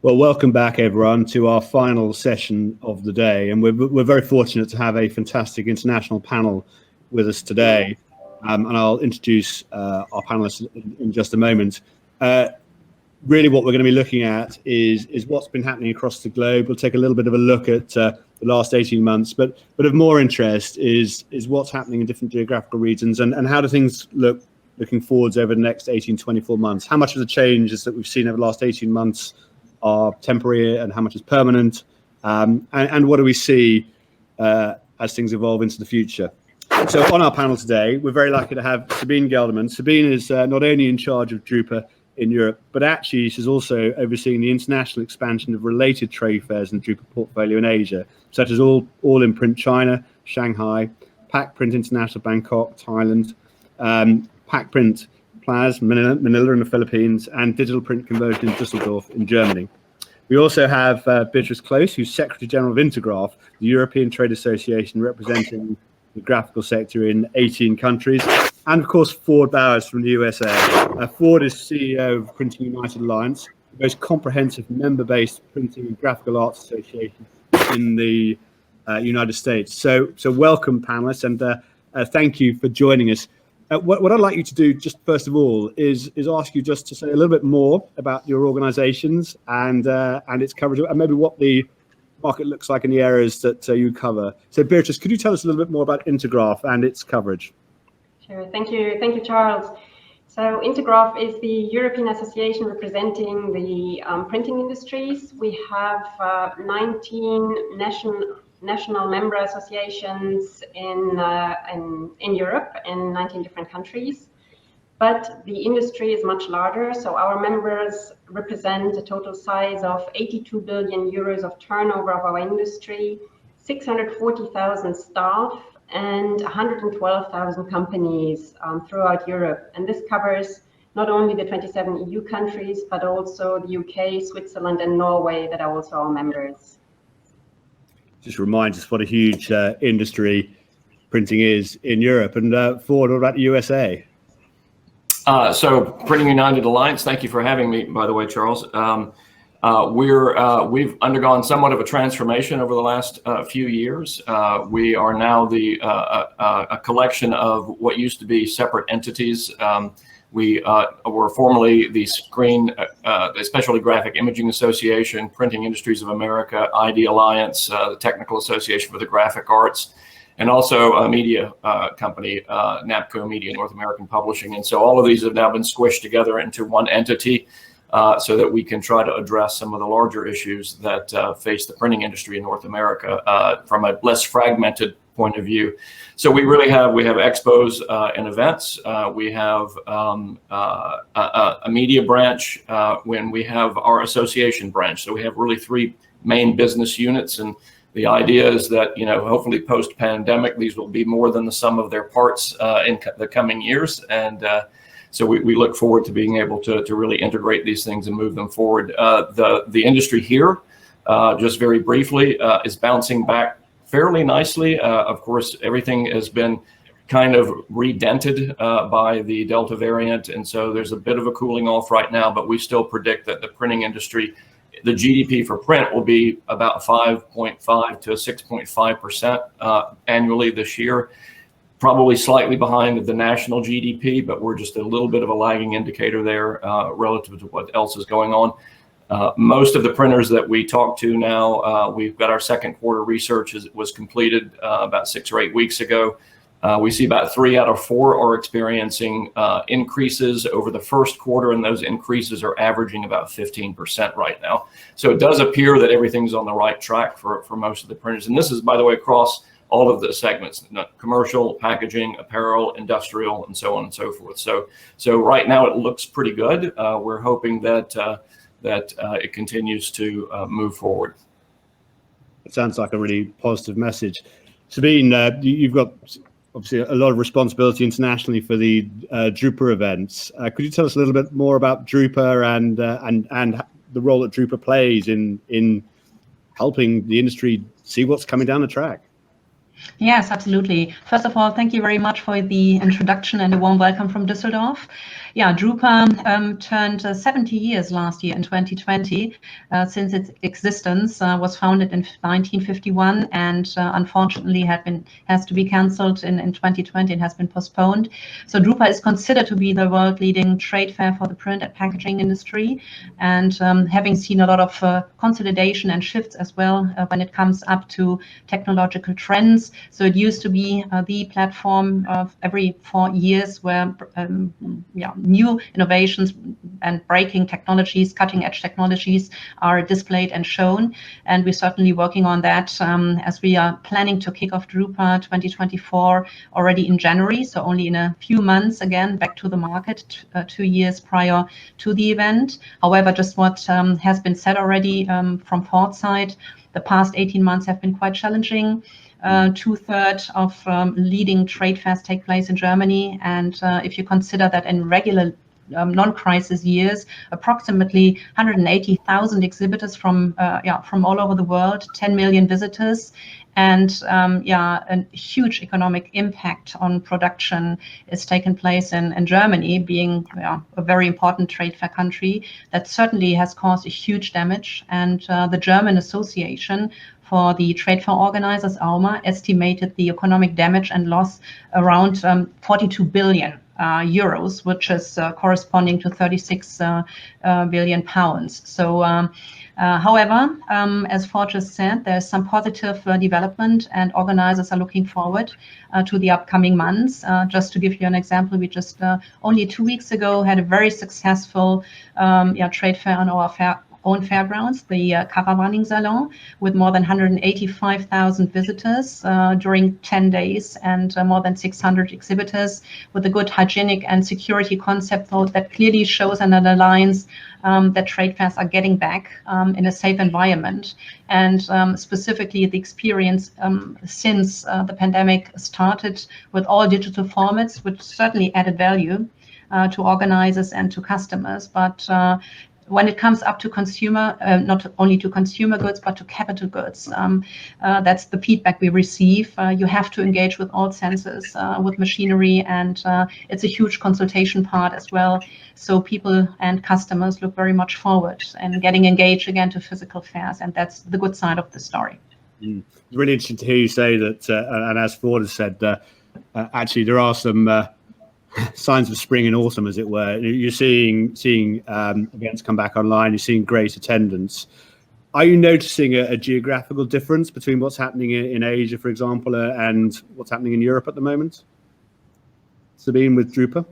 Well, welcome back, everyone, to our final session of the day. And we're very fortunate to have a fantastic international panel with us today. And I'll introduce our panelists in just a moment. Really what we're going to be looking at is what's been happening across the globe. We'll take a little bit of a look at the last 18 months, but of more interest is what's happening in different geographical regions and how do things looking forwards over the next 18, 24 months. How much of the changes that we've seen over the last 18 months are temporary and how much is permanent, and what do we see as things evolve into the future. So on our panel today, we're very lucky to have Sabine Geldermann. Sabine is not only in charge of Drupa in Europe, but actually she's also overseeing the international expansion of related trade fairs in the Drupa portfolio in Asia, such as All in Print China, Shanghai, Pack Print International Bangkok, Thailand, Pack Print Plaza, Manila in the Philippines, and Digital Print Conversion in Düsseldorf in Germany. We also have Beatrice, Klose, who's Secretary General of Intergraf, the European Trade Association representing the graphical sector in 18 countries, and of course Ford Bowers from the USA. Ford is CEO of Printing United Alliance, the most comprehensive member-based printing and graphical arts association in the United States. So welcome, panelists, and thank you for joining us. What I'd like you to do, just first of all, is ask you just to say a little bit more about your organisations and its coverage, and maybe what the market looks like in the areas that you cover. So, Beatrice, could you tell us a little bit more about Intergraf and its coverage? Sure. Thank you, Jarrold. So, Intergraf is the European association representing the printing industries. We have 19 national member associations in Europe in 19 different countries, but the industry is much larger. So our members represent a total size of 82 billion euros of turnover of our industry, 640,000 staff, and 112,000 companies throughout Europe. And this covers not only the 27 EU countries, but also the UK, Switzerland, and Norway that are also our members. Just reminds us what a huge industry printing is in Europe. And Ford, what about the USA? So Printing United Alliance, thank you for having me, by the way, Charles. We've undergone somewhat of a transformation over the last few years. We are now a collection of what used to be separate entities. We were formerly the Specialty Graphic Imaging Association, Printing Industries of America, ID Alliance, the Technical Association for the Graphic Arts, and also a media company, NAPCO Media, North American Publishing. And so all of these have now been squished together into one entity so that we can try to address some of the larger issues that face the printing industry in North America from a less fragmented point of view. So we have expos and events. We have a media branch when we have our association branch. So we have really three main business units, and the idea is that, hopefully post-pandemic, these will be more than the sum of their parts in the coming years. And so we look forward to being able to really integrate these things and move them forward. The industry here, just very briefly, is bouncing back fairly nicely. Of course, everything has been kind of redented by the Delta variant. And so there's a bit of a cooling off right now, but we still predict that the printing industry, the GDP for print will be about 5.5 to 6.5% annually this year, probably slightly behind the national GDP, but we're just a little bit of a lagging indicator there relative to what else is going on. Most of the printers that we talk to now, we've got our second quarter research was completed about 6 or 8 weeks ago. We see about 3 out of 4 are experiencing increases over the first quarter, and those increases are averaging about 15% right now. So it does appear that everything's on the right track for most of the printers. And this is, by the way, across all of the segments: commercial, packaging, apparel, industrial, and so on and so forth. So right now it looks pretty good. We're hoping that it continues to move forward. It sounds like a really positive message. Sabine, you've got obviously a lot of responsibility internationally for the Drupa events. Could you tell us a little bit more about Drupa and the role that Drupa plays in helping the industry see what's coming down the track? Yes, absolutely. First of all, thank you very much for the introduction and a warm welcome from Düsseldorf. Yeah, Drupa turned 70 years last year in 2020. Since its existence, was founded in 1951 and unfortunately has to be cancelled in 2020 and has been postponed. So Drupa is considered to be the world leading trade fair for the print and packaging industry, and having seen a lot of consolidation and shifts as well when it comes up to technological trends. So it used to be the platform of every 4 years where new innovations and breaking technologies, cutting edge technologies are displayed and shown. And we're certainly working on that as we are planning to kick off Drupa 2024 already in January. So only in a few months, again, back to the market 2 years prior to the event. However, just what has been said already from Ford's side, the past 18 months have been quite challenging. 2/3 of leading trade fairs take place in Germany. And if you consider that in regular non-crisis years, approximately 180,000 exhibitors from all over the world, 10 million visitors, and a huge economic impact on production is taken place in Germany, being a very important trade fair country. That certainly has caused a huge damage. And the German Association for the trade fair organizers, AUMA, estimated the economic damage and loss around 42 billion euros, which is corresponding to 36 billion pounds. So, however, as Ford just said, there's some positive development, and organizers are looking forward to the upcoming months. Just to give you an example, we just only 2 weeks ago had a very successful trade fair on our own fairgrounds, the Caravanning Salon, with more than 185,000 visitors during 10 days and more than 600 exhibitors, with a good hygienic and security concept that clearly shows and underlines that trade fairs are getting back in a safe environment. And specifically the experience since the pandemic started with all digital formats, which certainly added value to organizers and to customers. But when it comes up to consumer, not only to consumer goods, but to capital goods, that's the feedback we receive. You have to engage with all senses, with machinery, and it's a huge consultation part as well. So people and customers look very much forward and getting engaged again to physical fairs, and that's the good side of the story. It's really interesting to hear you say that, and as Ford has said, actually there are some signs of spring and autumn, as it were. You're seeing events come back online. You're seeing great attendance. Are you noticing a geographical difference between what's happening in Asia, for example, and what's happening in Europe at the moment? Sabine, with Drupa?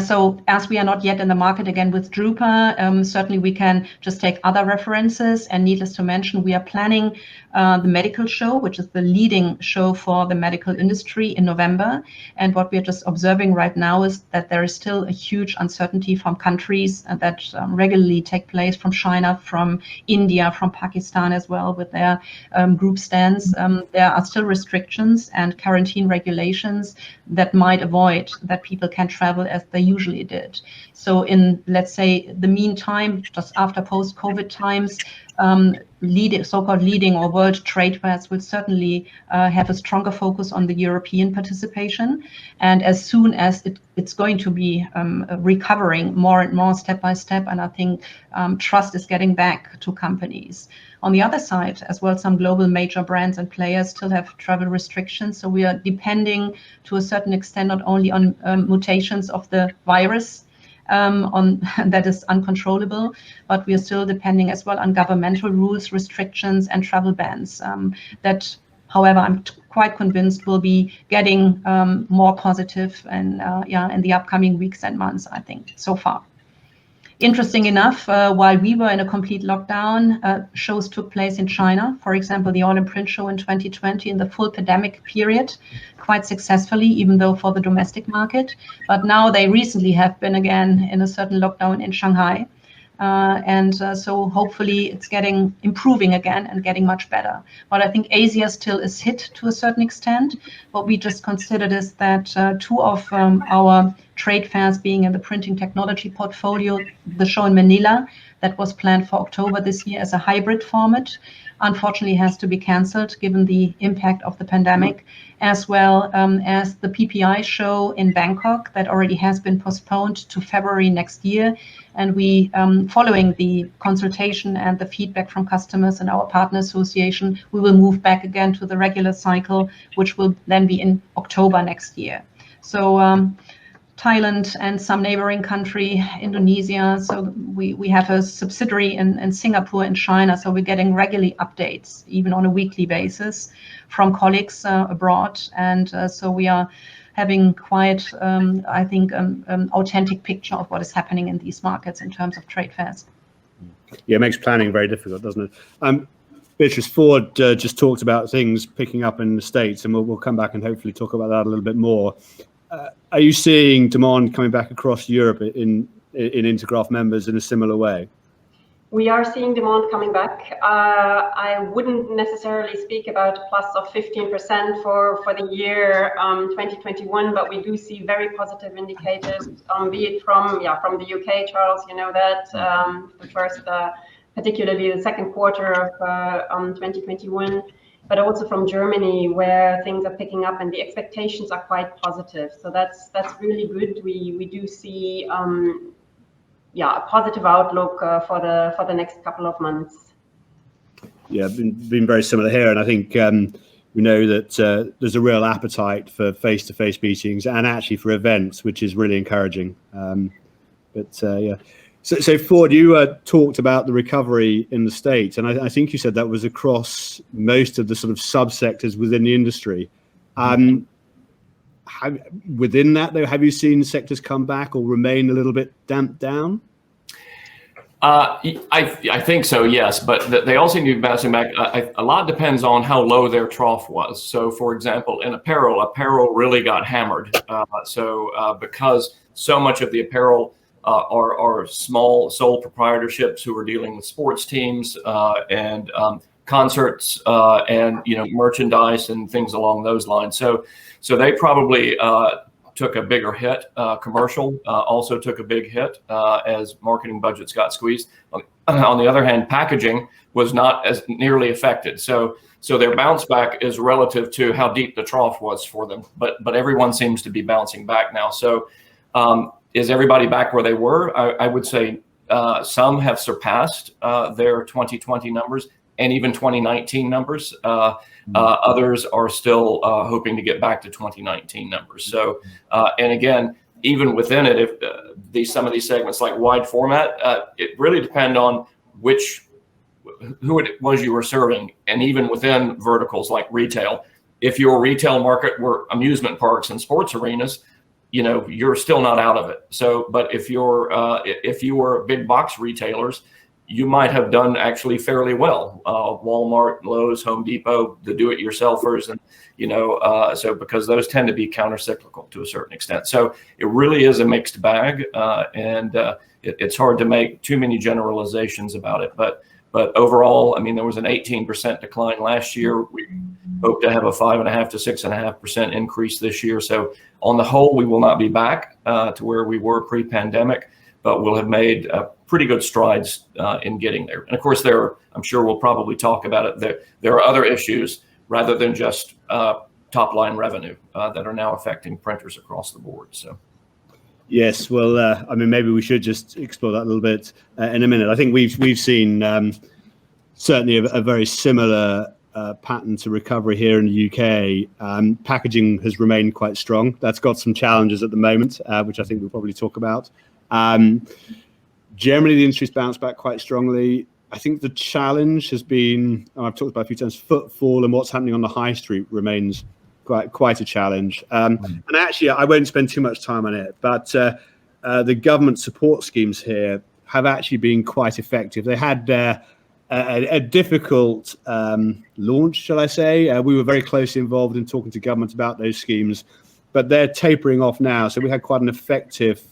So as we are not yet in the market again with Drupa, certainly we can just take other references. And needless to mention, we are planning the medical show, which is the leading show for the medical industry, in November. And what we are just observing right now is that there is still a huge uncertainty from countries that regularly take place, from China, from India, from Pakistan as well, with their group stands. There are still restrictions and quarantine regulations that might avoid that people can travel as they usually did. So in, let's say, the meantime, just after post-COVID times, so-called leading or world trade fairs will certainly have a stronger focus on the European participation. And as soon as it's going to be recovering more and more step by step, and I think trust is getting back to companies. On the other side, as well, some global major brands and players still have travel restrictions. So we are depending to a certain extent not only on mutations of the virus, that is uncontrollable, but we are still depending as well on governmental rules, restrictions, and travel bans. That, however, I'm quite convinced will be getting more positive and in the upcoming weeks and months, I think, so far. Interesting enough, while we were in a complete lockdown, shows took place in China. For example, the All-in-Print show in 2020 in the full pandemic period, quite successfully, even though for the domestic market. But now they recently have been again in a certain lockdown in Shanghai. So hopefully it's improving again and getting much better. But I think Asia still is hit to a certain extent. What we just considered is that 2 of our trade fairs being in the printing technology portfolio, the show in Manila, that was planned for October this year as a hybrid format. Unfortunately, has to be cancelled given the impact of the pandemic, as well as the PPI show in Bangkok that already has been postponed to February next year. And we, following the consultation and the feedback from customers and our partner association, we will move back again to the regular cycle, which will then be in October next year. So Thailand and some neighboring country, Indonesia. So we have a subsidiary in Singapore and China. So we're getting regularly updates, even on a weekly basis, from colleagues abroad. And so we are having quite, I think, authentic picture of what is happening in these markets in terms of trade fairs. Yeah, it makes planning very difficult, doesn't it? Beatrice, Ford just talked about things picking up in the States, and we'll come back and hopefully talk about that a little bit more. Are you seeing demand coming back across Europe in Intergraf members in a similar way? We are seeing demand coming back. I wouldn't necessarily speak about a plus of 15% for the year 2021, but we do see very positive indicators, be it from the UK, Charles, you know that, the first, particularly the second quarter of 2021. But also from Germany, where things are picking up and the expectations are quite positive. So that's really good. We do see a positive outlook for the next couple of months. Yeah, been very similar here, and I think we know that there's a real appetite for face-to-face meetings and actually for events, which is really encouraging. Yeah. So Ford, you talked about the recovery in the States, and I think you said that was across most of the sort of subsectors within the industry. Within that, though, have you seen sectors come back or remain a little bit damped down? I think so, yes, but they also need to be bouncing back. A lot depends on how low their trough was. So, for example, in apparel really got hammered. Because so much of the apparel are small sole proprietorships who are dealing with sports teams and concerts and merchandise and things along those lines. So they probably took a bigger hit. Commercial also took a big hit as marketing budgets got squeezed. On the other hand, packaging was not as nearly affected. So their bounce back is relative to how deep the trough was for them. But everyone seems to be bouncing back now. So is everybody back where they were? I would say some have surpassed their 2020 numbers and even 2019 numbers. Others are still hoping to get back to 2019 numbers. So, and again, even within it, if some of these segments like wide format, it really depends on who it was you were serving. And even within verticals like retail, if your retail market were amusement parks and sports arenas, you're still not out of it. So, but if you were big box retailers, you might have done actually fairly well. Walmart, Lowe's, Home Depot, the do-it-yourselfers, and so because those tend to be counter-cyclical to a certain extent. So it really is a mixed bag, and it's hard to make too many generalizations about it. But overall, I mean, there was an 18% decline last year. We hope to have a 5.5% to 6.5% increase this year. So on the whole, we will not be back to where we were pre-pandemic, but we'll have made pretty good strides in getting there. And of course, I'm sure we'll probably talk about it. There are other issues rather than just top line revenue that are now affecting printers across the board. So. Yes, well, I mean, maybe we should just explore that a little bit in a minute. I think we've seen certainly a very similar pattern to recovery here in the UK. Packaging has remained quite strong. That's got some challenges at the moment, which I think we'll probably talk about. Generally, the industry's bounced back quite strongly. I think the challenge has been, I've talked about a few times, footfall and what's happening on the high street remains quite a challenge. And actually, I won't spend too much time on it, but the government support schemes here have actually been quite effective. They had a difficult launch, shall I say. We were very closely involved in talking to government about those schemes, but they're tapering off now. So we had quite an effective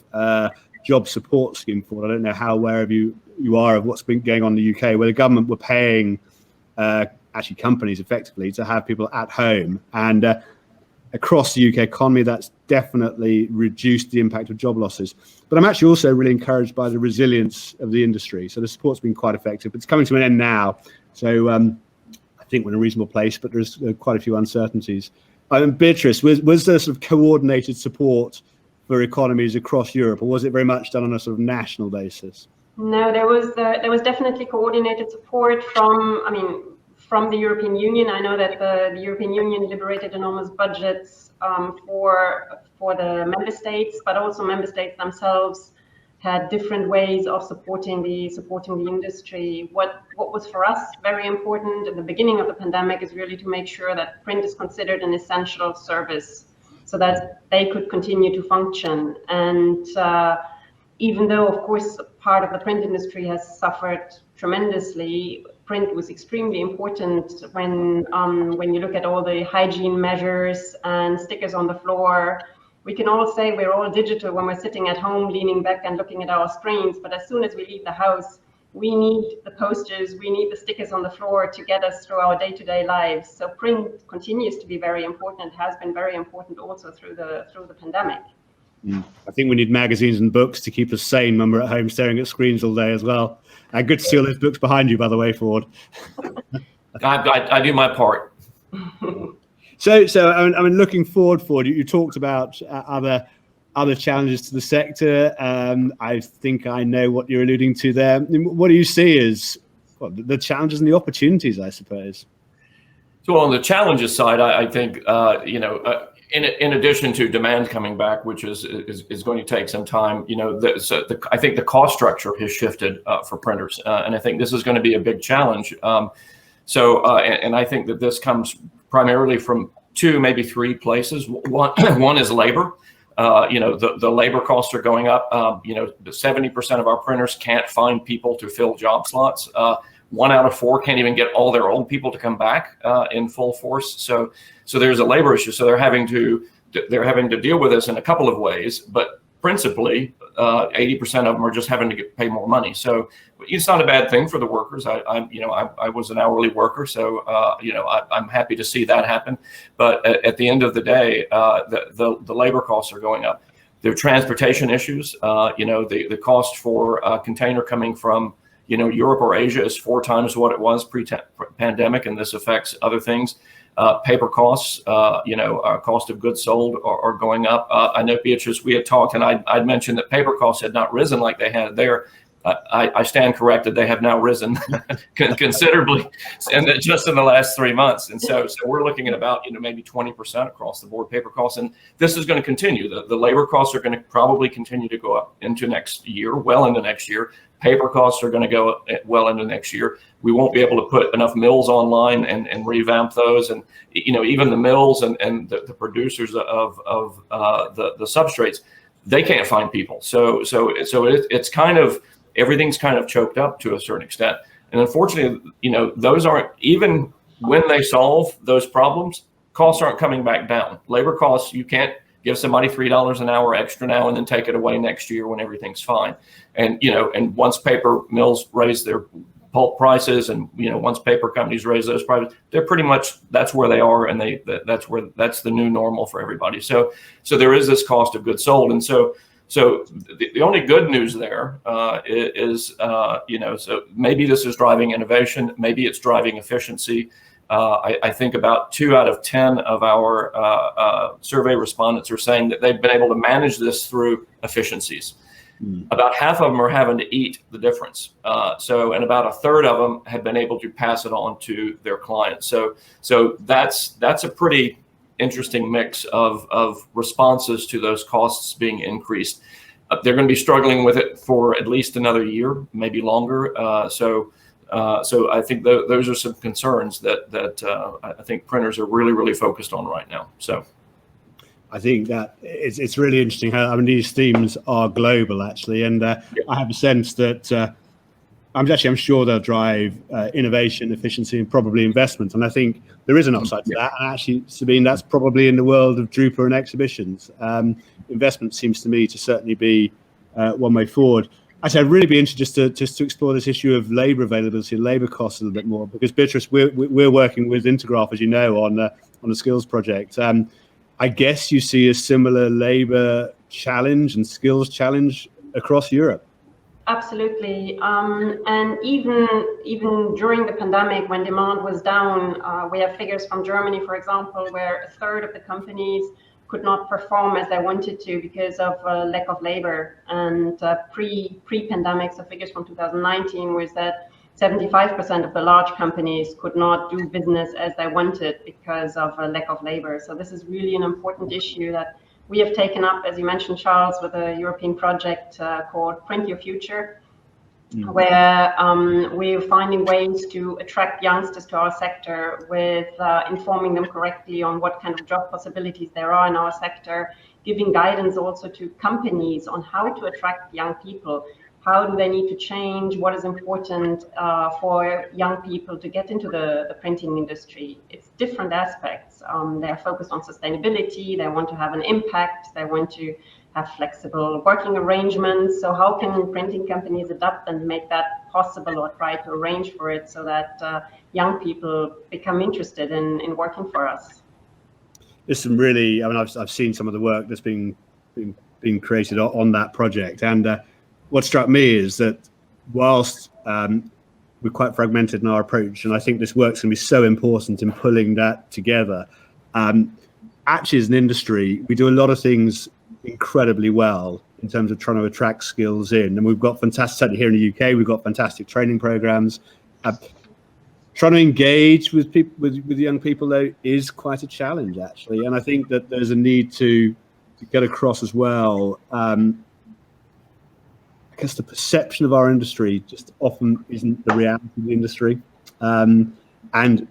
job support scheme for it. I don't know how aware of you are of what's been going on in the UK, where the government were paying actually companies effectively to have people at home, and across the UK economy, that's definitely reduced the impact of job losses. But I'm actually also really encouraged by the resilience of the industry. So the support's been quite effective. It's coming to an end now. So I think we're in a reasonable place, but there's quite a few uncertainties. Beatrice, was there sort of coordinated support for economies across Europe, or was it very much done on a sort of national basis? No, there was definitely coordinated support from the European Union. I know that the European Union liberated enormous budgets for the member states, but also member states themselves had different ways of supporting the industry. What was for us very important at the beginning of the pandemic is really to make sure that print is considered an essential service, so that they could continue to function. And even though, of course, part of the print industry has suffered tremendously, print was extremely important when you look at all the hygiene measures and stickers on the floor. We can all say we're all digital when we're sitting at home, leaning back and looking at our screens, but as soon as we leave the house, we need the posters, we need the stickers on the floor to get us through our day-to-day lives. So print continues to be very important, has been very important also through the pandemic. I think we need magazines and books to keep us sane when we're at home staring at screens all day as well. Good to see all those books behind you, by the way, Ford. I do my part. So I mean, looking forward, Ford, you talked about other challenges to the sector. I think I know what you're alluding to there. What do you see as the challenges and the opportunities, I suppose? So on the challenges side, I think in addition to demand coming back, which is going to take some time, I think the cost structure has shifted for printers, and I think this is going to be a big challenge. And I think that this comes primarily from two, maybe three places. One is labor. The labor costs are going up. 70% of our printers can't find people to fill job slots. 1 out of 4 can't even get all their old people to come back in full force. So there's a labor issue. So they're having to deal with this in a couple of ways, but principally 80% of them are just having to pay more money. So it's not a bad thing for the workers. I was an hourly worker, so I'm happy to see that happen. But at the end of the day, the labor costs are going up. There are transportation issues. The cost for a container coming from Europe or Asia is 4 times what it was pre-pandemic, and this affects other things. Paper costs, cost of goods sold are going up. I know, Beatrice, we had talked, and I'd mentioned that paper costs had not risen like they had there. I stand corrected; they have now risen considerably, and just in the last 3 months. And so we're looking at about maybe 20% across the board paper costs, and this is going to continue. The labor costs are going to probably continue to go up into next year, well into next year. Paper costs are going to go well into next year. We won't be able to put enough mills online and revamp those, and even the mills and the producers of the substrates, they can't find people. So it's kind of, everything's kind of choked up to a certain extent. And unfortunately, those aren't, even when they solve those problems, costs aren't coming back down. Labor costs, you can't give somebody $3 an hour extra now and then take it away next year when everything's fine. And once paper mills raise their pulp prices, and once paper companies raise those prices, they're pretty much, that's where they are, and that's the new normal for everybody. So there is this cost of goods sold, and so the only good news there is so maybe this is driving innovation, maybe it's driving efficiency. I think about 2 out of 10 of our survey respondents are saying that they've been able to manage this through efficiencies. About half of them are having to eat the difference. And about a third of them have been able to pass it on to their clients. So that's a pretty interesting mix of responses to those costs being increased. They're going to be struggling with it for at least another year, maybe longer. So I think those are some concerns that I think printers are really, really focused on right now. So I think that it's really interesting how these themes are global, actually, and I have a sense that I'm sure they'll drive innovation, efficiency, and probably investment. And I think there is an upside to that. And actually, Sabine, that's probably in the world of Drupa and exhibitions. Investment seems to me to certainly be one way forward. Actually, I'd really be interested just to explore this issue of labour availability and labour costs a little bit more, because Beatrice, we're working with Intergraf, as you know, on a skills project. I guess you see a similar labor challenge and skills challenge across Europe. Absolutely, and even during the pandemic, when demand was down, we have figures from Germany, for example, where a third of the companies could not perform as they wanted to because of lack of labor. And pre-pandemic, so figures from 2019 was that 75% of the large companies could not do business as they wanted because of a lack of labor. So this is really an important issue that we have taken up, as you mentioned, Charles, with a European project called Print Your Future, where we're finding ways to attract youngsters to our sector with informing them correctly on what kind of job possibilities there are in our sector, giving guidance also to companies on how to attract young people. How do they need to change? What is important for young people to get into the printing industry? It's different aspects. They're focused on sustainability. They want to have an impact. They want to have flexible working arrangements. So how can printing companies adapt and make that possible, or try to arrange for it so that young people become interested in working for us? There's some really, I mean, I've seen some of the work that's been created on that project, and what struck me is that whilst we're quite fragmented in our approach, and I think this work's going to be so important in pulling that together. Actually, as an industry, we do a lot of things incredibly well in terms of trying to attract skills in, and we've got fantastic, certainly here in the UK, we've got fantastic training programs. Trying to engage with people, with young people, though, is quite a challenge, actually, and I think that there's a need to get across as well. I guess the perception of our industry just often isn't the reality of the industry, and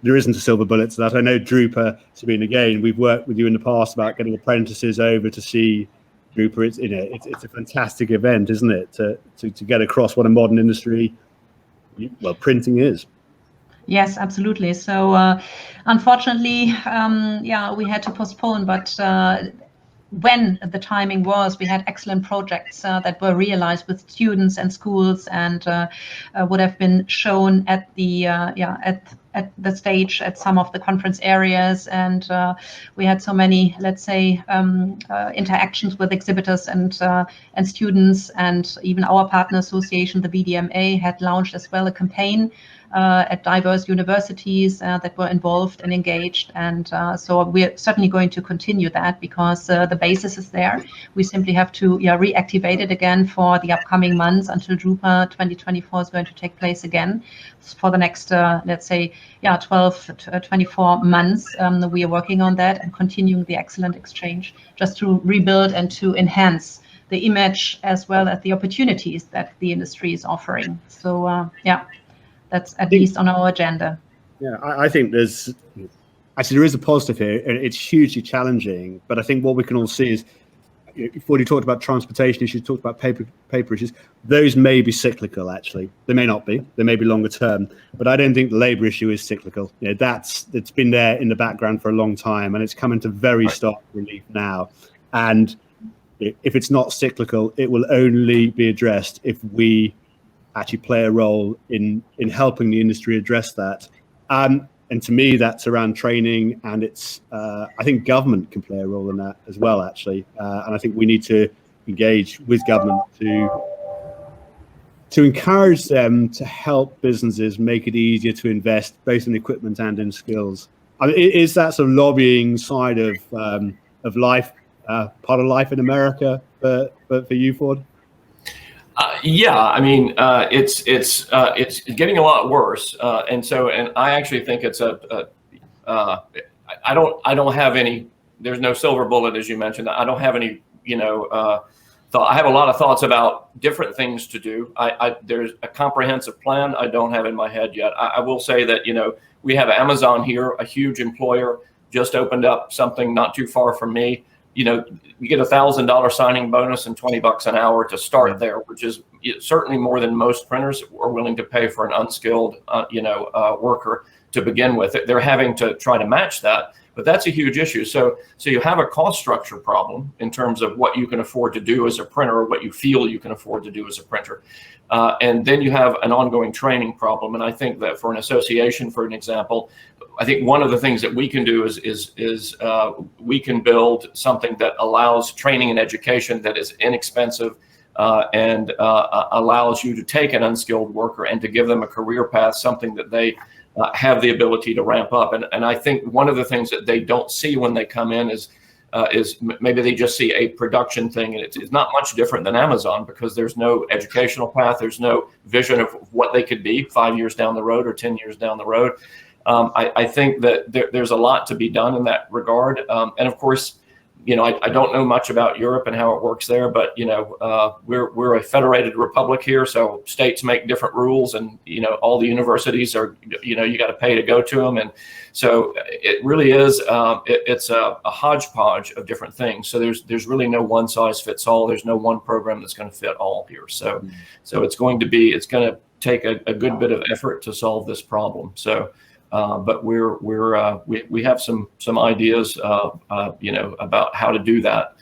there isn't a silver bullet to that. I know Drupa, Sabine, again, we've worked with you in the past about getting apprentices over to see Drupa. It's a fantastic event, isn't it, to get across what a modern industry, well, printing is. Yes, absolutely. So unfortunately, we had to postpone, but when the timing was, we had excellent projects that were realized with students and schools, and would have been shown at the at the stage at some of the conference areas, and we had so many, let's say, interactions with exhibitors and students, and even our partner association, the BDMA, had launched as well a campaign at diverse universities that were involved and engaged, and so we're certainly going to continue that, because the basis is there. We simply have to reactivate it again for the upcoming months until Drupa 2024 is going to take place again. For the next, let's say, 12 to 24 months, we are working on that and continuing the excellent exchange, just to rebuild and to enhance the image as well as the opportunities that the industry is offering. So that's at least on our agenda. Yeah, I think there is a positive here. It's hugely challenging, but I think what we can all see is, you've already talked about transportation issues, talked about paper issues. Those may be cyclical, actually. They may not be. They may be longer term. But I don't think the labour issue is cyclical. It's been there in the background for a long time, and it's coming to very stark relief now. And if it's not cyclical, it will only be addressed if we actually play a role in helping the industry address that. And to me, that's around training, and it's I think government can play a role in that as well, actually. And I think we need to engage with government to encourage them to help businesses make it easier to invest both in equipment and in skills. I mean, is that sort of lobbying side of life, part of life in America for you, Ford? I mean, it's getting a lot worse, and I actually think it's I don't have any. There's no silver bullet, as you mentioned. I don't have any. I have a lot of thoughts about different things to do. There's a comprehensive plan I don't have in my head yet. I will say that we have Amazon here, a huge employer, just opened up something not too far from me. You get $1,000 signing bonus and $20 an hour to start there, which is certainly more than most printers are willing to pay for an unskilled, worker to begin with. They're having to try to match that, But that's a huge issue. So you have a cost structure problem in terms of what you can afford to do as a printer, or what you feel you can afford to do as a printer. And then you have an ongoing training problem. And I think that for an association, for an example, I think one of the things that we can do is we can build something that allows training and education that is inexpensive, and allows you to take an unskilled worker and to give them a career path, something that they have the ability to ramp up. And I think one of the things that they don't see when they come in is maybe they just see a production thing, and it's not much different than Amazon, because there's no educational path, there's no vision of what they could be 5 years down the road or 10 years down the road. I think that there's a lot to be done in that regard. And of course, I don't know much about Europe and how it works there, but we're a federated republic here, so states make different rules, and all the universities are you got to pay to go to them, and so it really is it's a hodgepodge of different things. So there's really no one size fits all. There's no one program that's going to fit all here. So it's going to take a good bit of effort to solve this problem. So. But we have some ideas, about how to do that.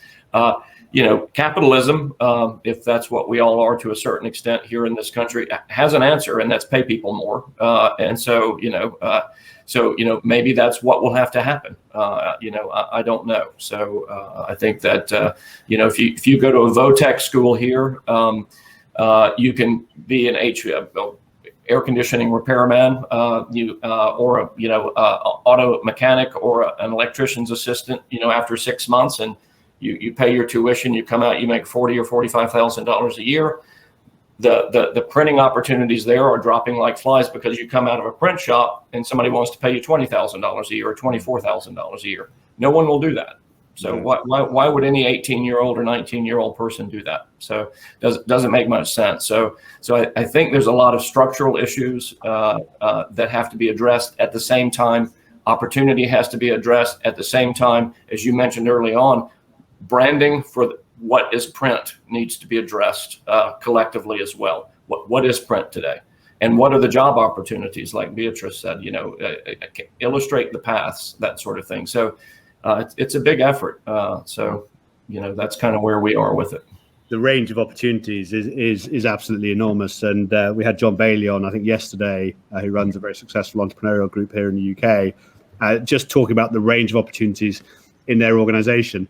Capitalism, if that's what we all are to a certain extent here in this country, has an answer, and that's pay people more. And so maybe that's what will have to happen. I don't know. So I think that if you go to a Votech school here, you can be an air conditioning repairman, or auto mechanic, or an electrician's assistant. After 6 months, and you pay your tuition, you come out, you make $40,000 or $45,000 a year. The printing opportunities there are dropping like flies, because you come out of a print shop and somebody wants to pay you $20,000 a year or $24,000 a year. No one will do that. So why would any 18-year-old or 19-year-old person do that? So doesn't make much sense. So I think there's a lot of structural issues that have to be addressed at the same time. Opportunity has to be addressed at the same time. As you mentioned early on, branding for what is print needs to be addressed collectively as well. What is print today? And what are the job opportunities, like Beatrice said, illustrate the paths, that sort of thing. So it's a big effort. That's kind of where we are with it. The range of opportunities is absolutely enormous. And we had John Bailey on, I think, yesterday, who runs a very successful entrepreneurial group here in the UK, just talking about the range of opportunities in their organization.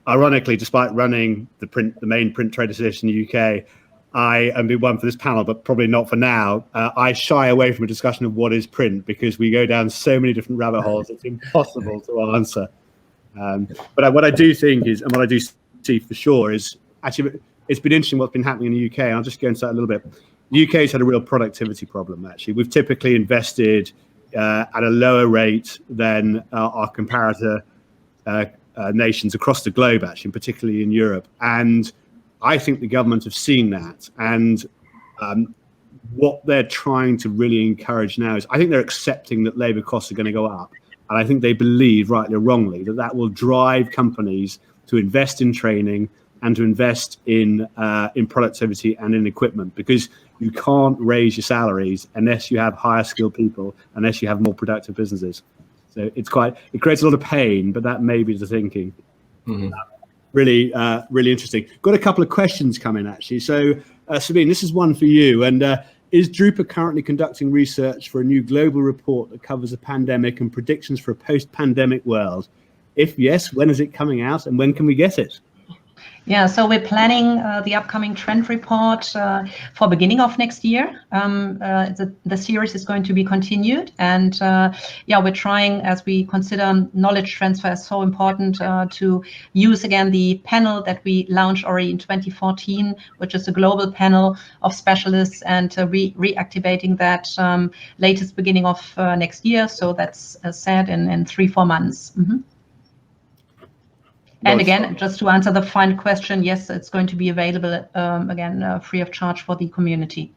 Ironically, despite running the main print trade association in the UK, I am being one for this panel, but probably not for now. I shy away from a discussion of what is print, because we go down so many different rabbit holes, it's impossible to answer. But what I do think is, and what I do see for sure is, actually, it's been interesting what's been happening in the UK. I'll just go into that a little bit. The UK's had a real productivity problem, actually. We've typically invested at a lower rate than our comparator nations across the globe, actually, particularly in Europe. And I think the government have seen that, and what they're trying to really encourage now is, I think they're accepting that labour costs are going to go up, and I think they believe, rightly or wrongly, that will drive companies to invest in training and to invest in productivity and in equipment, because you can't raise your salaries unless you have higher skilled people, unless you have more productive businesses. So it creates a lot of pain, but that may be the thinking. Mm-hmm. Really interesting. Got a couple of questions coming, actually. So, Sabine, this is one for you. And is Drupa currently conducting research for a new global report that covers a pandemic and predictions for a post-pandemic world? If yes, when is it coming out, and when can we get it? Yeah, so we're planning the upcoming trend report for beginning of next year. The series is going to be continued, and we're trying, as we consider knowledge transfer as so important, to use again the panel that we launched already in 2014, which is a global panel of specialists, and reactivating that latest beginning of next year. So that's said in 3-4 months. Mm-hmm. And again, just to answer the final question, yes, it's going to be available again, free of charge for the community.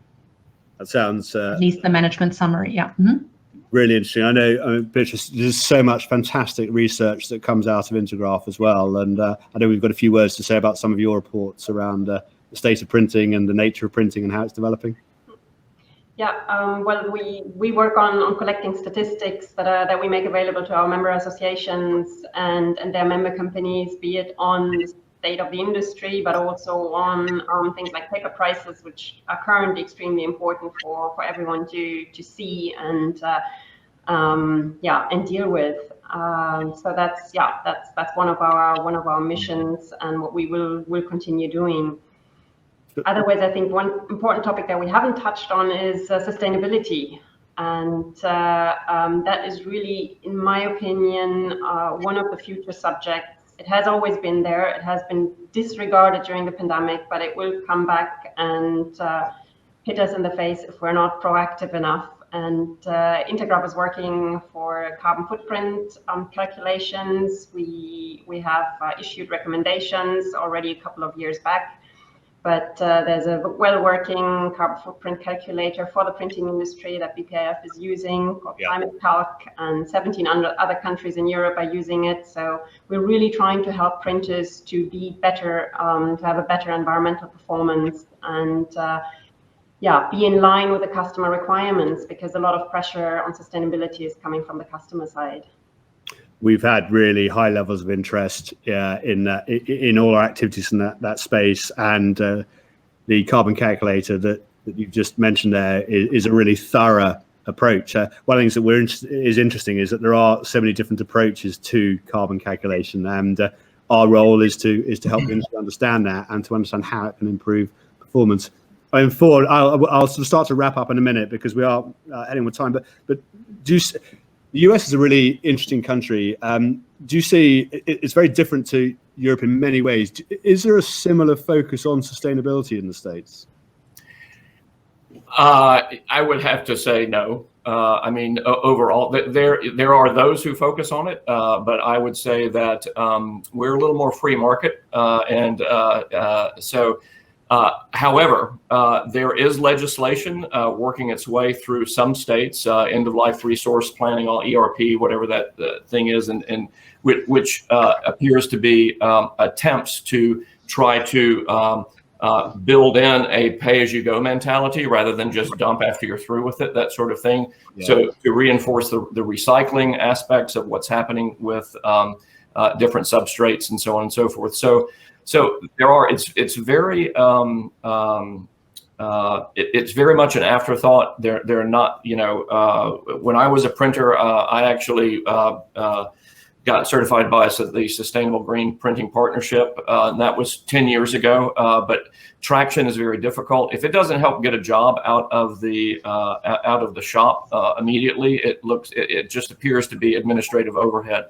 That sounds at least the management summary, yeah. Mm-hmm. Really interesting. I know, Beatrice, there's so much fantastic research that comes out of Intergraf as well, and I know we've got a few words to say about some of your reports around the state of printing and the nature of printing and how it's developing. Well, we work on collecting statistics that we make available to our member associations and their member companies, be it on the state of the industry, but also on things like paper prices, which are currently extremely important for everyone to see and deal with. So that's one of our missions and what we will continue doing. Otherwise, I think one important topic that we haven't touched on is sustainability. And that is really, in my opinion, one of the future subjects. It has always been there. It has been disregarded during the pandemic, but it will come back and hit us in the face if we're not proactive enough. And Intergraf is working for carbon footprint calculations. We have issued recommendations already a couple of years back. But there's a well-working carbon footprint calculator for the printing industry that BPIF is using called Climate Calc, and 17 other countries in Europe are using it. So we're really trying to help printers to be better, to have a better environmental performance and be in line with the customer requirements, because a lot of pressure on sustainability is coming from the customer side. We've had really high levels of interest in all our activities in that space, and the carbon calculator that you've just mentioned there is a really thorough approach. One of the things that is interesting is that there are so many different approaches to carbon calculation, and our role is to help the industry understand that and to understand how it can improve performance. I'll sort of start to wrap up in a minute because we are heading with time. But the US is a really interesting country. Do you see it's very different to Europe in many ways? Is there a similar focus on sustainability in the States? I would have to say no. I mean, overall, there are those who focus on it, but I would say that we're a little more free market, however, there is legislation working its way through some states, end-of-life resource planning, all ERP, whatever that thing is, and which appears to be attempts to try to build in a pay-as-you-go mentality rather than just dump after you're through with it, that sort of thing. Yeah. So to reinforce the recycling aspects of what's happening with different substrates and so on and so forth. So there are. It's very it's very much an afterthought. They're not. When I was a printer, I actually got certified by the Sustainable Green Printing Partnership, and that was 10 years ago. But traction is very difficult. If it doesn't help get a job out of the shop immediately, it just appears to be administrative overhead.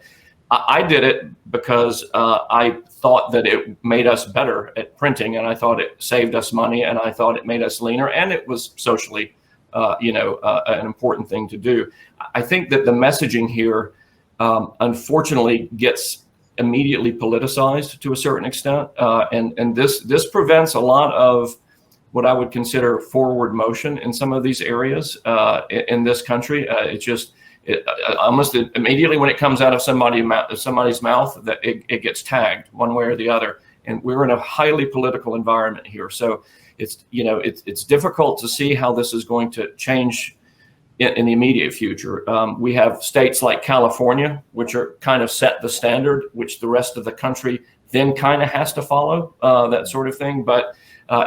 I did it because I thought that it made us better at printing, and I thought it saved us money, and I thought it made us leaner, and it was socially, an important thing to do. I think that the messaging here, unfortunately, gets immediately politicized to a certain extent, and this prevents a lot of what I would consider forward motion in some of these areas in this country. Almost immediately when it comes out of somebody's mouth, that it gets tagged one way or the other, and we're in a highly political environment here. So it's difficult to see how this is going to change in the immediate future. We have states like California, which are kind of set the standard, which the rest of the country then kind of has to follow, that sort of thing. But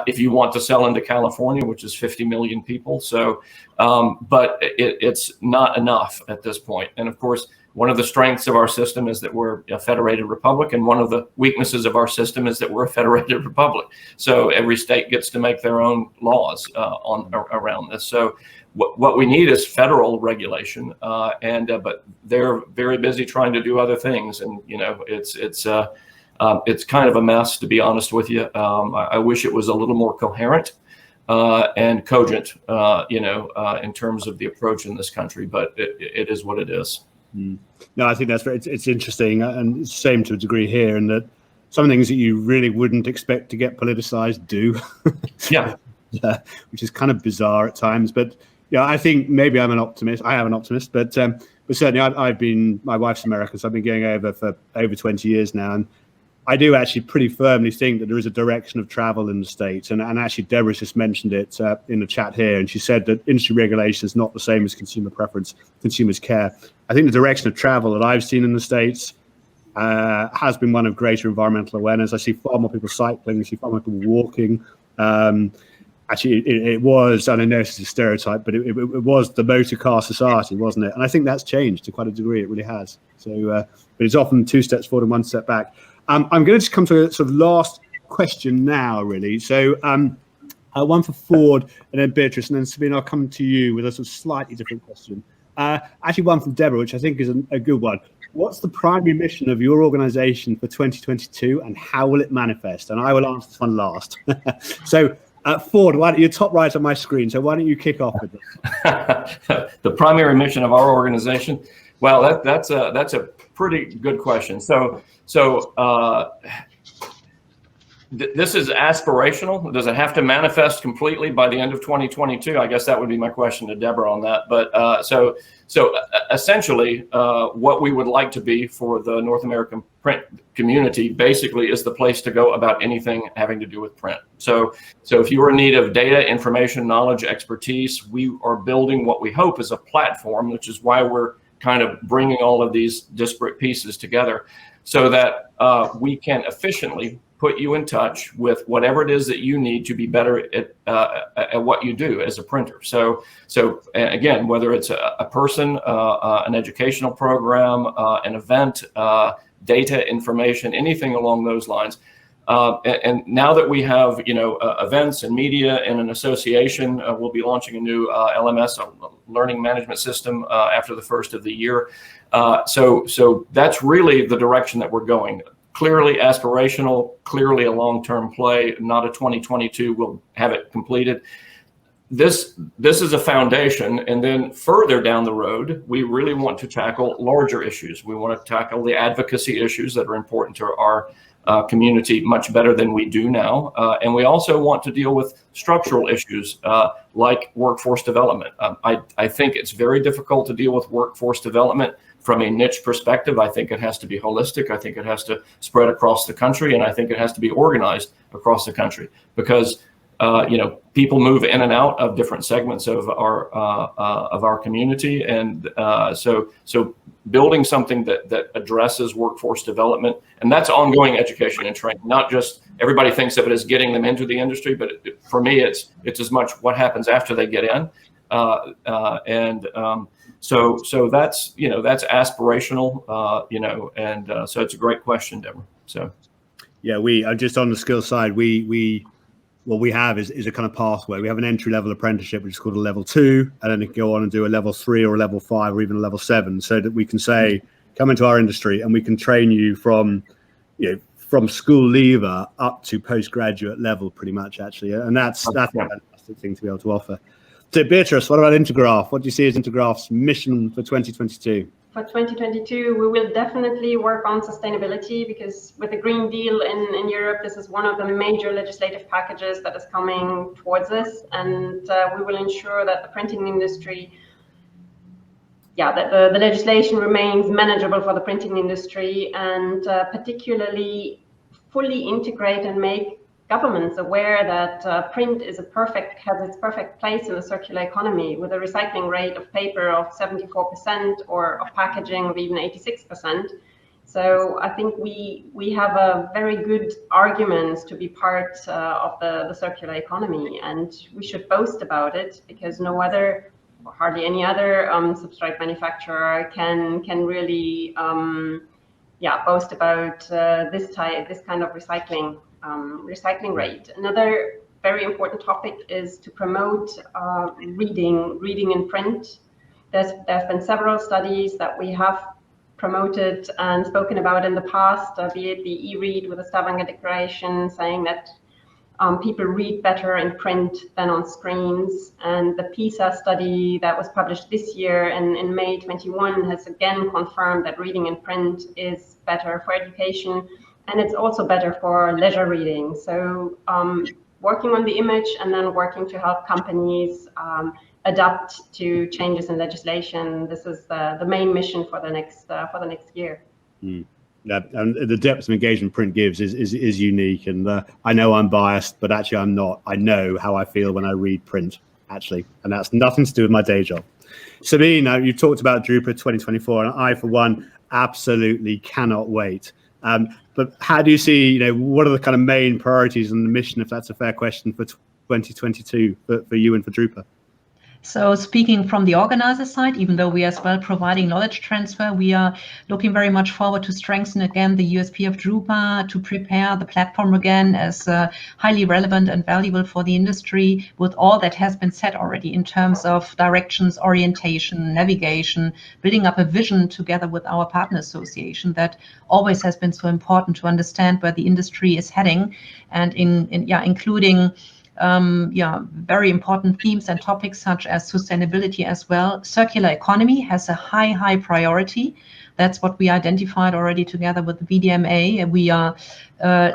if you want to sell into California, which is 50 million people. So, but it's not enough at this point. And of course, one of the strengths of our system is that we're a federated republic, and one of the weaknesses of our system is that we're a federated republic. So every state gets to make their own laws around this. So what we need is federal regulation, but they're very busy trying to do other things, and it's kind of a mess, to be honest with you. I wish it was a little more coherent and cogent, in terms of the approach in this country, but it is what it is. No, I think it's interesting, and it's the same to a degree here, in that some things that you really wouldn't expect to get politicized do. Yeah. Which is kind of bizarre at times, but yeah, I think maybe I'm an optimist. I am an optimist, but certainly my wife's American, so I've been going over for over 20 years now, and I do actually pretty firmly think that there is a direction of travel in the States. And actually, Deborah just mentioned it in the chat here. And she said that industry regulation is not the same as consumer preference, consumers care. I think the direction of travel that I've seen in the States has been one of greater environmental awareness. I see far more people cycling, I see far more people walking. Actually, it was, and I know this is a stereotype, but it was the motor car society, wasn't it? And I think that's changed to quite a degree. It really has. So, but it's often 2 steps forward and 1 step back. I'm going to just come to a sort of last question now, really. So, one for Ford, and then Beatrice, and then Sabine, I'll come to you with a sort of slightly different question. Actually, one from Deborah, which I think is a good one. What's the primary mission of your organisation for 2022, and how will it manifest? And I will answer this one last. So, Ford, you're top right on my screen, so why don't you kick off with this? The primary mission of our organization? Well, that's a pretty good question. This is aspirational. Does it have to manifest completely by the end of 2022? I guess that would be my question to Deborah on that. But so essentially, what we would like to be for the North American print community basically is the place to go about anything having to do with print. So if you are in need of data, information, knowledge, expertise, we are building what we hope is a platform, which is why we're kind of bringing all of these disparate pieces together so that we can efficiently put you in touch with whatever it is that you need to be better at what you do as a printer. So again, whether it's a person, an educational program, an event, data, information, anything along those lines. And now that we have, events and media and an association, we'll be launching a new LMS, a learning management system, after the first of the year. So that's really the direction that we're going. Clearly aspirational, clearly a long-term play, not a 2022, we'll have it completed. This is a foundation, and then further down the road, we really want to tackle larger issues. We want to tackle the advocacy issues that are important to our community much better than we do now. And we also want to deal with structural issues like workforce development. I think it's very difficult to deal with workforce development from a niche perspective. I think it has to be holistic. I think it has to spread across the country, and I think it has to be organized across the country because people move in and out of different segments of our community, and so building something that addresses workforce development, and that's ongoing education and training. Not just everybody thinks of it as getting them into the industry, but for me, it's as much what happens after they get in, so that's that's aspirational, and so it's a great question, Deborah. So yeah, we are just on the skill side. What we have is a kind of pathway. We have an entry-level apprenticeship, which is called a level 2, and then it can go on and do a level 3 or a level 5 or even a level 7, so that we can say, come into our industry and we can train you from school leaver up to postgraduate level, pretty much, actually. And that's a fantastic thing to be able to offer. So, Beatrice, what about Intergraf? What do you see as Intergraf's mission for 2022? For 2022, we will definitely work on sustainability, because with the Green Deal in Europe, this is one of the major legislative packages that is coming towards us, and we will ensure that the printing industry, that the legislation remains manageable for the printing industry, and particularly fully integrate and make governments aware that print has its perfect place in the circular economy, with a recycling rate of paper of 74% or of packaging of even 86%. So I think we have a very good argument to be part of the circular economy, and we should boast about it, because no other, or hardly any other substrate manufacturer can really boast about this kind of recycling rate. Another very important topic is to promote reading in print. There's been several studies that we have promoted and spoken about in the past, be it the e-read with the Stavanger Declaration saying that people read better in print than on screens, and the PISA study that was published this year in May 21 has again confirmed that reading in print is better for education, and it's also better for leisure reading. So working on the image, and then working to help companies adapt to changes in legislation. This is the main mission for the next year. Yeah, and the depth of engagement print gives is unique. And I know I'm biased, but actually I'm not. I know how I feel when I read print, actually, and that's nothing to do with my day job. Sabine, you talked about Drupa 2024, and I, for one, absolutely cannot wait. But how do you see, what are the kind of main priorities and the mission, if that's a fair question, for 2022 for you and for Drupa? So speaking from the organizer side, even though we are as well providing knowledge transfer, we are looking very much forward to strengthen again the USP of Drupa, to prepare the platform again as highly relevant and valuable for the industry, with all that has been said already in terms of directions, orientation, navigation, building up a vision together with our partner association that always has been so important to understand where the industry is heading, and including very important themes and topics such as sustainability as well. Circular economy has a high priority. That's what we identified already together with the VDMA. We are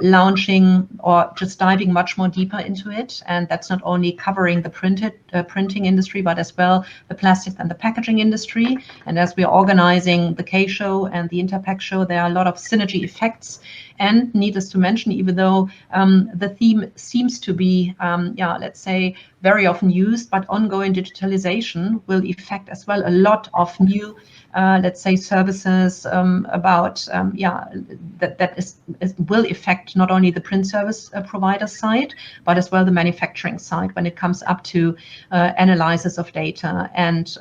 launching or just diving much more deeper into it. And that's not only covering the printing industry, but as well the plastics and the packaging industry. And as we are organizing the K-Show and the Interpack Show, there are a lot of synergy effects. And needless to mention, even though the theme seems to be, let's say, very often used, but ongoing digitalization will affect as well a lot of new, let's say, services about, that will affect not only the print service provider side, but as well the manufacturing side when it comes up to analysis of data and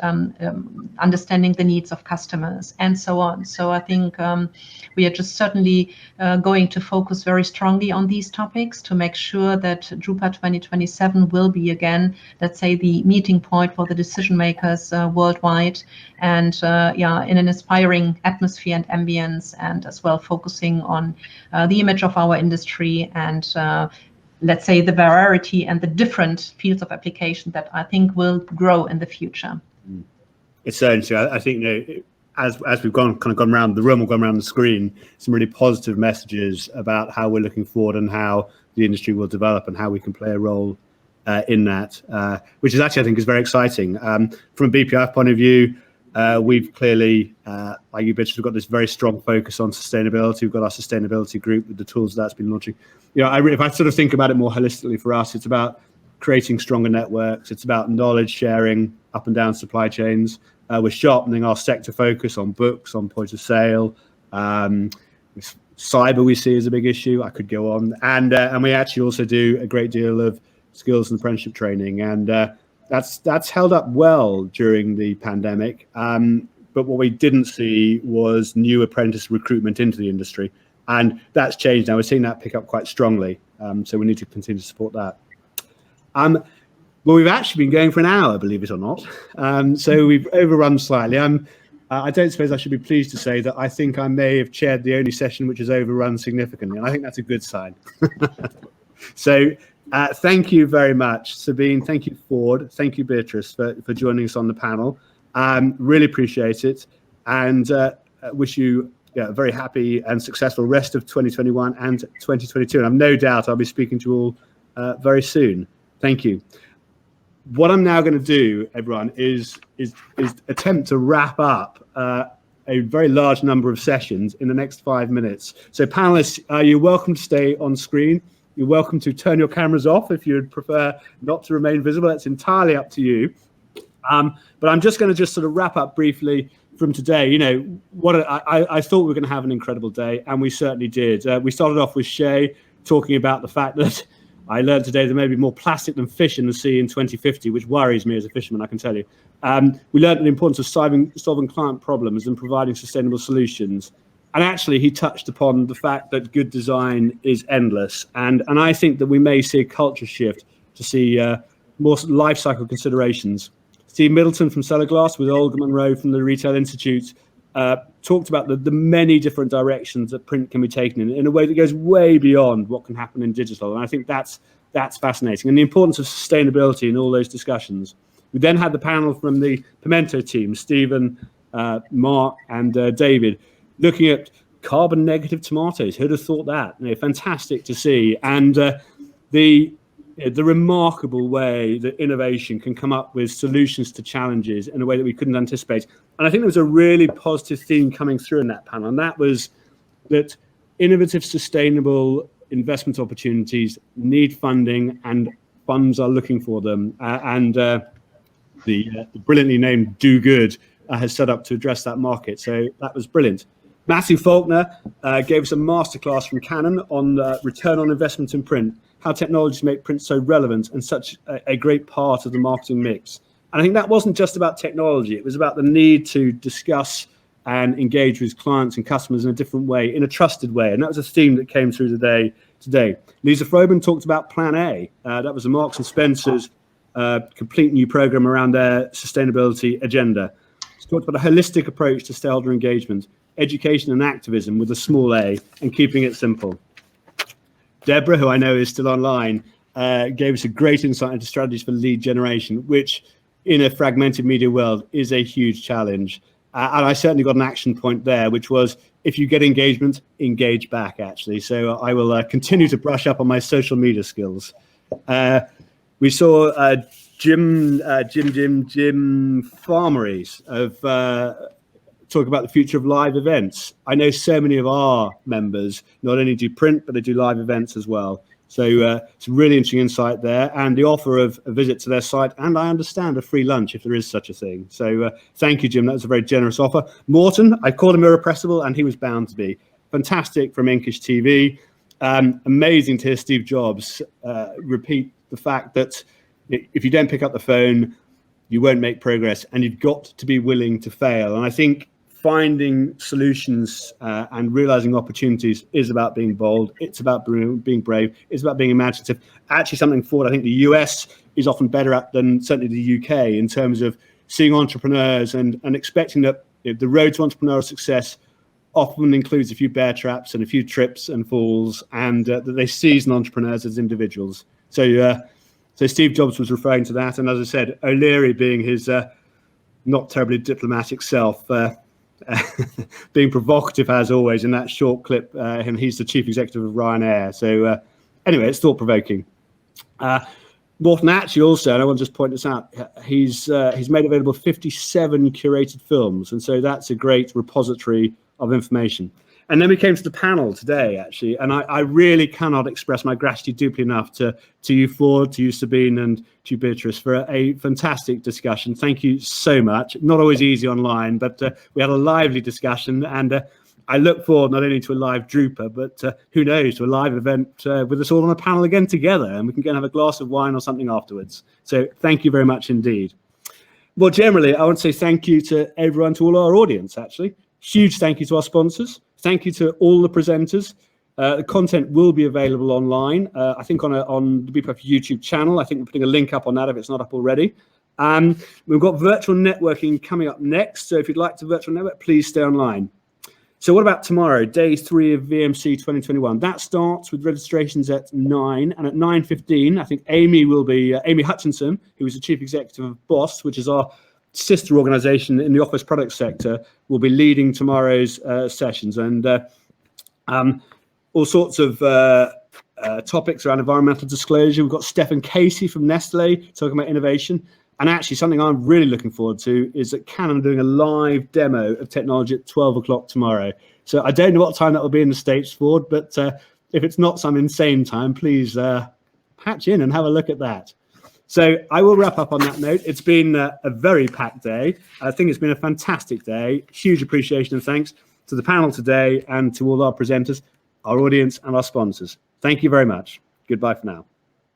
understanding the needs of customers and so on. So I think we are just certainly going to focus very strongly on these topics to make sure that Drupa 2027 will be again, let's say, the meeting point for the decision makers worldwide, and in an inspiring atmosphere and ambience, and as well focusing on the image of our industry and let's say the variety and the different fields of application that I think will grow in the future. It's certainly, I think, as we've gone around the room or gone around the screen, some really positive messages about how we're looking forward and how the industry will develop and how we can play a role in that, which is actually, I think, is very exciting. From a BPIF point of view, we've clearly, like you mentioned, we've got this very strong focus on sustainability. We've got our sustainability group with the tools that's been launching. If I sort of think about it more holistically for us, it's about creating stronger networks. It's about knowledge sharing up and down supply chains. We're sharpening our sector focus on books, on point of sale. Cyber we see as a big issue. I could go on. And we actually also do a great deal of skills and apprenticeship training. And that's held up well during the pandemic. But what we didn't see was new apprentice recruitment into the industry. And that's changed now. We're seeing that pick up quite strongly. So we need to continue to support that. Well, we've actually been going for an hour, believe it or not. So we've overrun slightly. I don't suppose I should be pleased to say that I think I may have chaired the only session which has overrun significantly. And I think that's a good sign. So thank you very much, Sabine. Thank you, Ford. Thank you, Beatrice, for joining us on the panel. Really appreciate it. And wish you a very happy and successful rest of 2021 and 2022. And I've no doubt I'll be speaking to you all very soon. Thank you. What I'm now going to do, everyone, is attempt to wrap up a very large number of sessions in the next 5 minutes. So panelists, you're welcome to stay on screen. You're welcome to turn your cameras off if you'd prefer not to remain visible. That's entirely up to you. But I'm just going to sort of wrap up briefly from today. I thought we were going to have an incredible day, and we certainly did. We started off with Shay talking about the fact that I learned today there may be more plastic than fish in the sea in 2050, which worries me as a fisherman, I can tell you. We learned the importance of solving client problems and providing sustainable solutions. And actually, he touched upon the fact that good design is endless. And I think that we may see a culture shift to see more life cycle considerations. Steve Middleton from Cellar Glass with Olga Monroe from the Retail Institute talked about the many different directions that print can be taken in a way that goes way beyond what can happen in digital. And I think that's fascinating. And the importance of sustainability in all those discussions. We then had the panel from the Pimento team, Stephen, Mark, and David, looking at carbon negative tomatoes. Who'd have thought that? Fantastic to see. And the remarkable way that innovation can come up with solutions to challenges in a way that we couldn't anticipate. And I think there was a really positive theme coming through in that panel. And that was that innovative, sustainable investment opportunities need funding, and funds are looking for them. The brilliantly named Do Good has set up to address that market. So that was brilliant. Matthew Faulkner gave us a masterclass from Canon on return on investment in print, how technologies make print so relevant and such a great part of the marketing mix. And I think that wasn't just about technology. It was about the need to discuss and engage with clients and customers in a different way, in a trusted way. And that was a theme that came through today. Lisa Froben talked about Plan A. That was a Marks and Spencer's complete new program around their sustainability agenda. She talked about a holistic approach to stakeholder engagement, education and activism with a small a, and keeping it simple. Deborah, who I know is still online, gave us a great insight into strategies for lead generation, which in a fragmented media world is a huge challenge. And I certainly got an action point there, which was, if you get engagement, engage back, actually. So I will continue to brush up on my social media skills. We saw Jim Farmeries of talk about the future of live events. I know so many of our members not only do print, but they do live events as well. So it's a really interesting insight there, and the offer of a visit to their site, and I understand a free lunch if there is such a thing. So thank you, Jim. That was a very generous offer. Morton, I called him irrepressible, and he was bound to be. Fantastic from Inkish TV. Amazing to hear Steve Jobs repeat the fact that if you don't pick up the phone, you won't make progress, and you've got to be willing to fail. And I think finding solutions and realizing opportunities is about being bold. It's about being brave. It's about being imaginative. Actually, something forward I think the US is often better at than certainly the UK in terms of seeing entrepreneurs and expecting that the road to entrepreneurial success often includes a few bear traps and a few trips and falls, and that they season entrepreneurs as individuals. So Steve Jobs was referring to that, and as I said, O'Leary being his not terribly diplomatic self, being provocative as always in that short clip, and he's the chief executive of Ryanair. So anyway, it's thought-provoking. Morton actually also, and I want to just point this out, he's made available 57 curated films, and so that's a great repository of information. And then we came to the panel today, actually, and I really cannot express my gratitude deeply enough to you, Ford, to you, Sabine, and to you, Beatrice, for a fantastic discussion. Thank you so much. Not always easy online, but we had a lively discussion, and I look forward not only to a live Drupa, but who knows, to a live event with us all on a panel again together, and we can go and have a glass of wine or something afterwards. So thank you very much indeed. Well, generally, I want to say thank you to everyone, to all our audience, actually. Huge thank you to our sponsors. Thank you to all the presenters. The content will be available online, I think on the BPIF YouTube channel. I think we're putting a link up on that if it's not up already. We've got virtual networking coming up next. So if you'd like to virtual network, please stay online. So what about tomorrow, day 3 of VMC 2021? That starts with registrations at 9, and at 9:15, I think Amy Hutchinson, who is the chief executive of BOSS, which is our sister organization in the office product sector, will be leading tomorrow's sessions, and all sorts of topics around environmental disclosure. We've got Stefan Casey from Nestle talking about innovation, and actually something I'm really looking forward to is that Canon are doing a live demo of technology at 12 o'clock tomorrow. So I don't know what time that will be in the States, Ford, but if it's not some insane time, please patch in and have a look at that. So I will wrap up on that note. It's been a very packed day. I think it's been a fantastic day. Huge appreciation and thanks to the panel today and to all our presenters, our audience and our sponsors. Thank you very much. Goodbye for now.